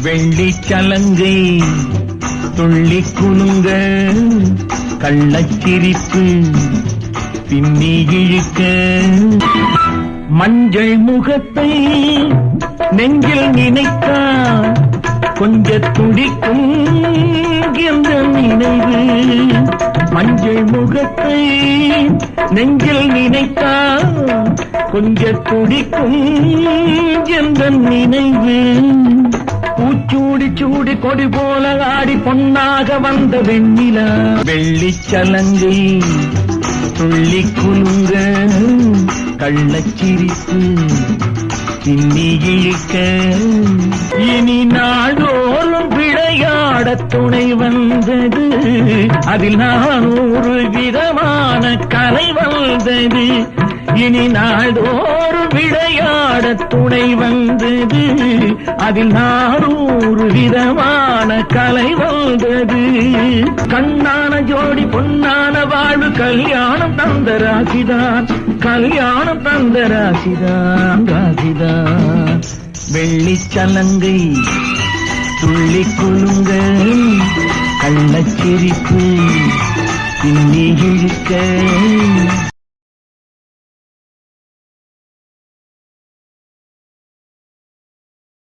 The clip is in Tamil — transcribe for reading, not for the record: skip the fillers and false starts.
வெள்ளிச் சலங்கை துள்ளி குலுங்க கள்ளச்சிரிப்பு பின்னி இழுக்க மஞ்சள் முகத்தை நெஞ்சில் நினைத்தா கொஞ்ச துடிக்கும் என்ற நினைவு மஞ்சள் முகத்தை நெஞ்சில் நினைத்தா கொஞ்ச துடிக்கும் என்ற நினைவு பூச்சூடி சூடி கொடி போல ஆடி பொன்னாக வந்த வெண்ணிலா வெள்ளிச் சலங்கை துள்ளி குலுங்க கள்ளச்சிரிப்பு பின்னி இழுக்க இனி நாடோறும் விளையாட துணை வந்தது அதில் 400 விதமான கலை வந்தது இனி நாடோறும் விளையாட துணை வந்தது அதில் 400 விதமான கலை வந்தது கண்ணான ஜோடி பொன்னான வாழ்வு கல்யாணம் தந்த ராசிதான் கல்யாணம் தந்த ராசிதான் ராசிதான் வெள்ளிச் சலங்கை துள்ளி குலுங்க கள்ளச்சிரிப்பு பின்னி இழுக்க